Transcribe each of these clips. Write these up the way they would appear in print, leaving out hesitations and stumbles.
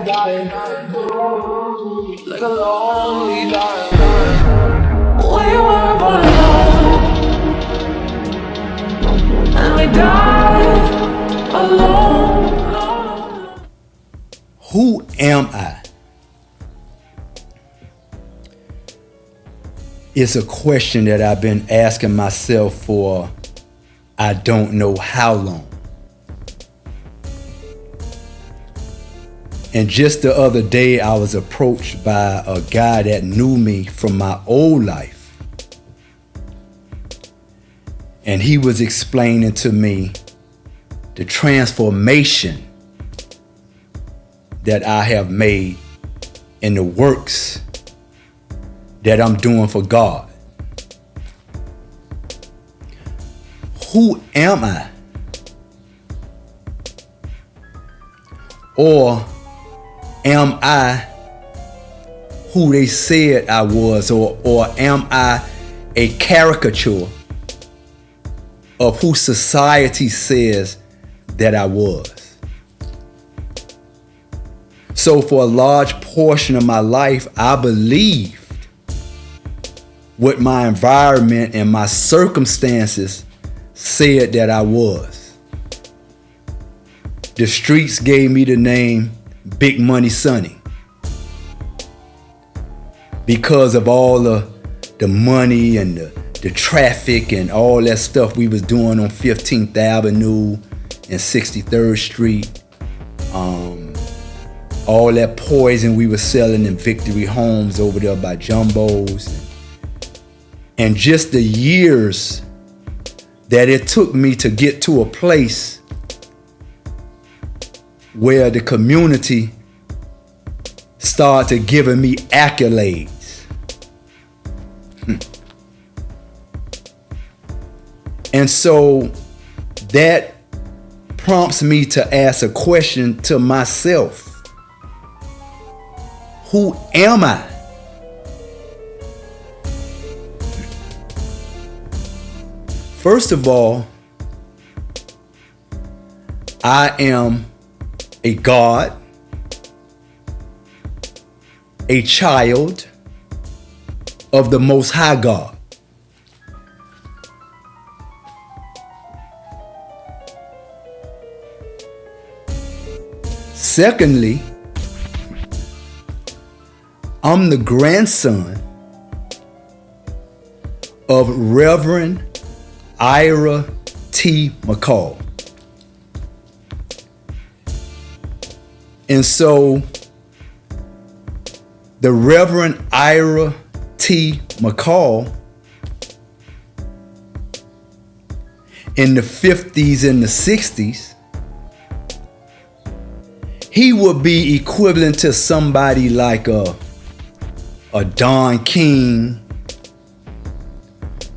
dying like a lonely dying man. We were born alone, and we died alone. Who am I? It's a question that I've been asking myself for I don't know how long. And just the other day, I was approached by a guy that knew me from my old life. And he was explaining to me the transformation that I have made in the works that I'm doing for God. Who am I? Or am I who they said I was? Or am I a caricature of who society says that I was? So for a large portion of my life, I believed what my environment and my circumstances said that I was. The streets gave me the name Big Money Sonny because of all the money and the traffic and all that stuff we was doing on 15th Avenue and 63rd Street. All that poison we were selling in Victory Homes over there by Jumbo's. And just the years that it took me to get to a place where the community started giving me accolades. And so that prompts me to ask a question to myself. Who am I? First of all, I am a God, a child of the Most High God. Secondly, I'm the grandson of Reverend Ira T. McCall. And so the Reverend Ira T. McCall in the 50s and the 60s, he would be equivalent to somebody like a Don King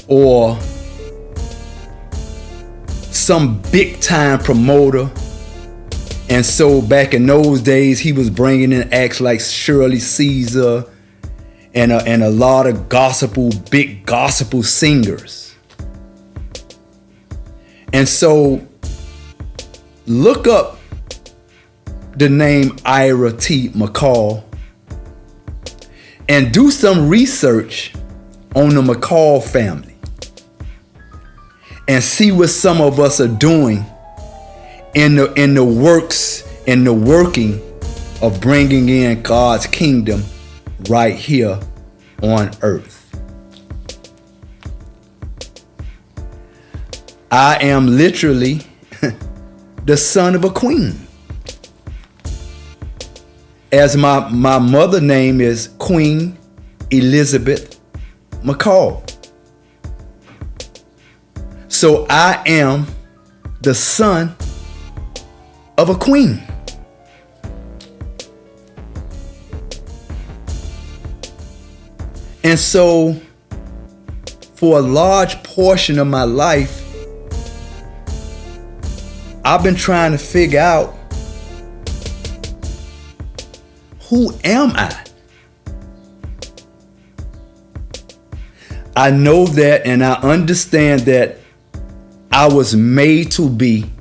or some big time promoter. And so back in those days, he was bringing in acts like Shirley Caesar and a lot of big gospel singers. And so look up the name Ira T. McCall and do some research on the McCall family and see what some of us are doing in the works and the working of bringing in God's kingdom right here on earth. I am literally the son of a queen. As my mother name is Queen Elizabeth McCall. So I am the son of a queen. And so for a large portion of my life, I've been trying to figure out, who am I? I know that and I understand that I was made to be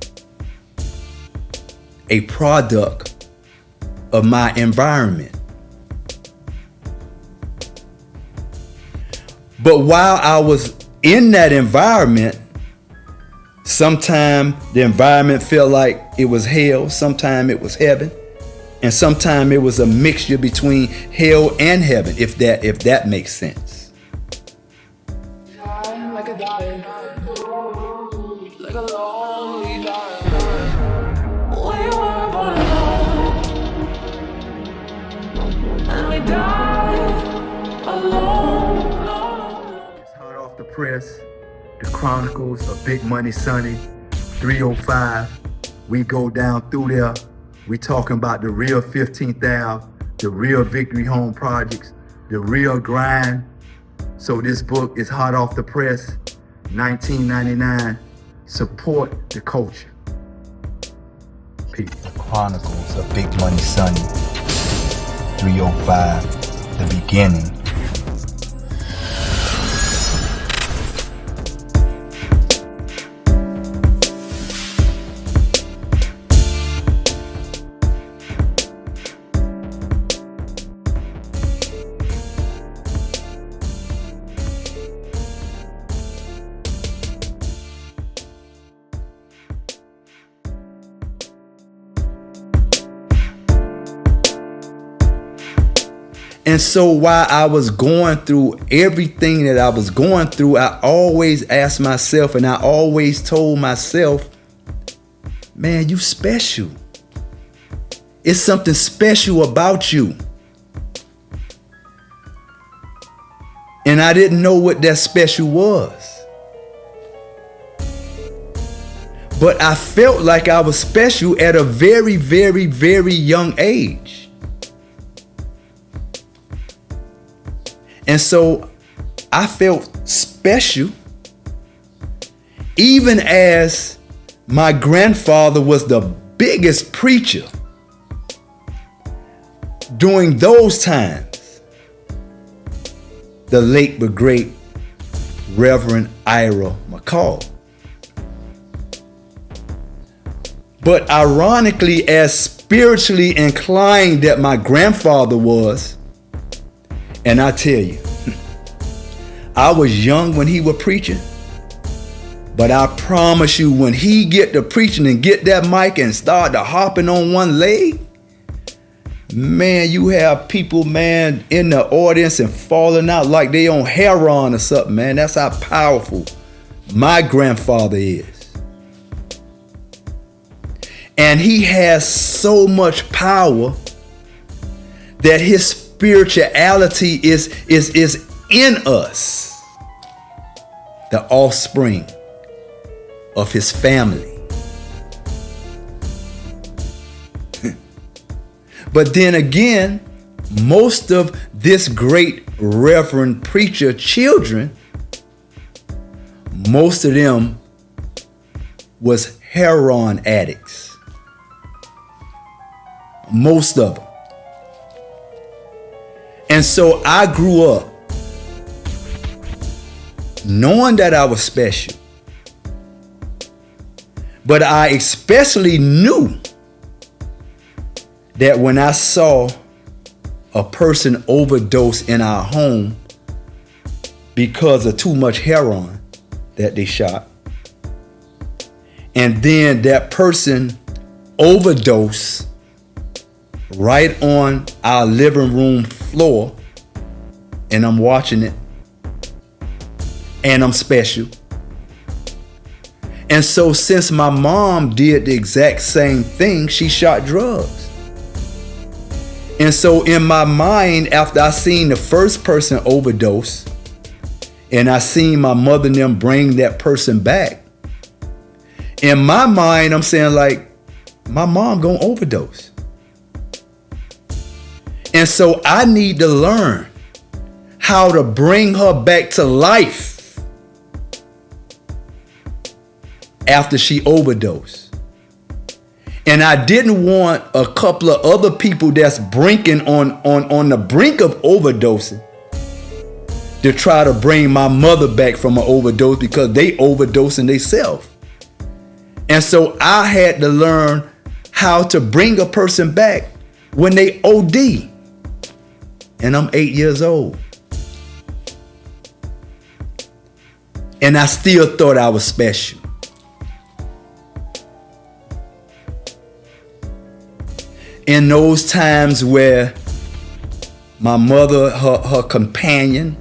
a product of my environment. But while I was in that environment, sometimes the environment felt like it was hell, sometimes it was heaven, and sometimes it was a mixture between hell and heaven, if that makes sense. Like a dying, like a lonely dying. We were born alone, and we died alone. It's hot off the press. The Chronicles of Big Money Sonny, 305. We go down through there. We talking about the real 15th Ave, the real Victory Home projects, the real grind. So this book is hot off the press, 1999. Support the culture. Peace. The Chronicles of Big Money Sonny, 305, the beginning. And so while I was going through everything that I was going through, I always asked myself, and I always told myself, man, you special. It's something special about you. And I didn't know what that special was. But I felt like I was special at a very, very, very young age. And so I felt special, even as my grandfather was the biggest preacher during those times, the late but great Reverend Ira McCall. But ironically, as spiritually inclined that my grandfather was, and I tell you, I was young when he was preaching, but I promise you, when he get to preaching and get that mic and start to hopping on one leg, man, you have people, man, in the audience and falling out like they on heroin or something, man. That's how powerful my grandfather is. And he has so much power that his spirituality is in us, the offspring of his family. But then again, most of this great reverend preacher children, most of them was heroin addicts. Most of them. And so I grew up knowing that I was special. But I especially knew that when I saw a person overdose in our home because of too much heroin that they shot, and then that person overdosed right on our living room floor, and I'm watching it, and I'm special. And so since my mom did the exact same thing, she shot drugs. And so in my mind, after I seen the first person overdose, and I seen my mother and them bring that person back, in my mind, I'm saying, like, my mom gonna overdose. And so I need to learn how to bring her back to life after she overdosed. And I didn't want a couple of other people that's brinking on the brink of overdosing to try to bring my mother back from an overdose, because they overdosing themselves. And so I had to learn how to bring a person back when they OD. And I'm 8 years old. And I still thought I was special. In those times where my mother, her companion,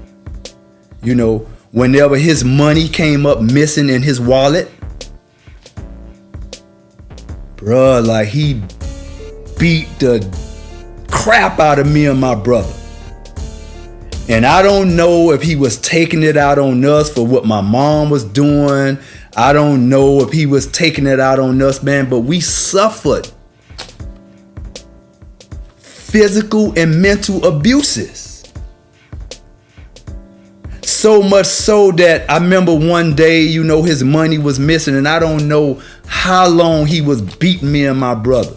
you know, whenever his money came up missing in his wallet, bruh, like he beat the crap out of me and my brother. And I don't know if he was taking it out on us for what my mom was doing. I don't know if he was taking it out on us, man, but we suffered physical and mental abuses. So much so that I remember one day, you know, his money was missing, and I don't know how long he was beating me and my brother.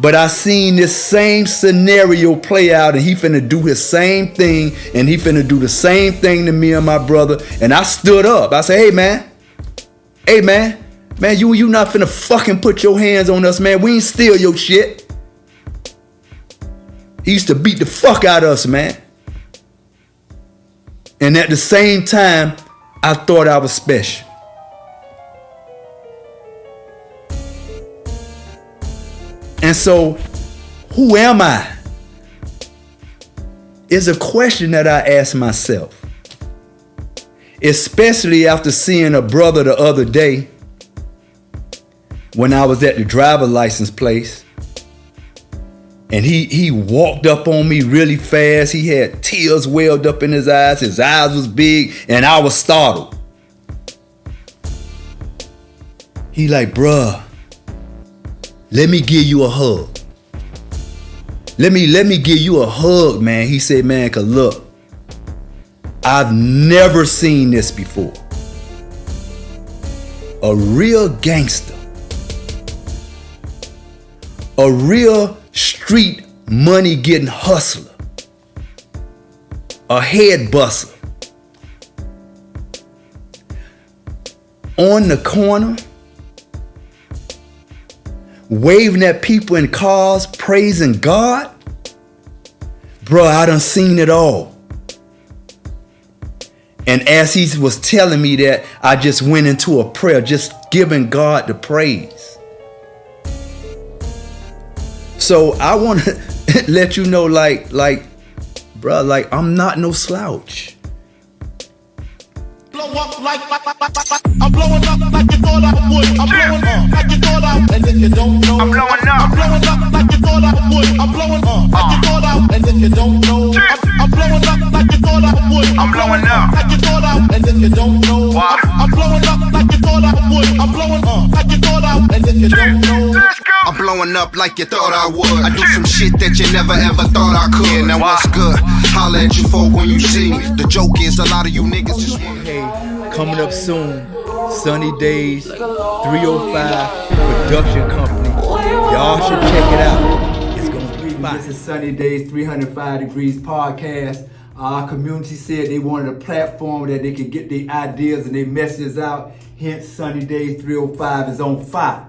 But I seen this same scenario play out, and he finna do his same thing, and he finna do the same thing to me and my brother. And I stood up. I said, hey man, you not finna fucking put your hands on us, man. We ain't steal your shit. He used to beat the fuck out of us, man. And at the same time, I thought I was special. And so, who am I? Is a question that I ask myself. Especially after seeing a brother the other day when I was at the driver license place. And he walked up on me really fast. He had tears welled up in his eyes. His eyes was big, and I was startled. He like, bruh, let me give you a hug. Let me give you a hug, man. He said, man, cause look, I've never seen this before. A real gangster. A real street money getting hustler. A head buster. On the corner, waving at people in cars, praising God. Bro, I done seen it all. And as he was telling me that, I just went into a prayer, just giving God the praise. So I want to let you know, bro, like I'm not no slouch. Blow up like I'm blowing up like you thought I would. I'm blowing up like you thought I would. And then you don't know. I'm blowing up. I'm blowing up like you thought I would. I'm blowing up like you thought I would. And then you don't know. I'm blowing up like you thought I would. I'm blowing up like you thought I would. And then you don't know. I'm blowing up like you thought I would. I'm blowing up like you thought I would. And then you don't know. I'm blowing up like you thought I would. I do some shit that you never ever thought I could. Yeah, now what's good? Holla at you folk when you see me. The joke is a lot of you niggas just wanna. Hey, coming up soon, Sunny Days 305 Production Company. Y'all should check it out. It's gonna be fire. This is Sunny Days 305 Degrees Podcast. Our community said they wanted a platform that they could get their ideas and their messages out. Hence, Sunny Days 305 is on fire.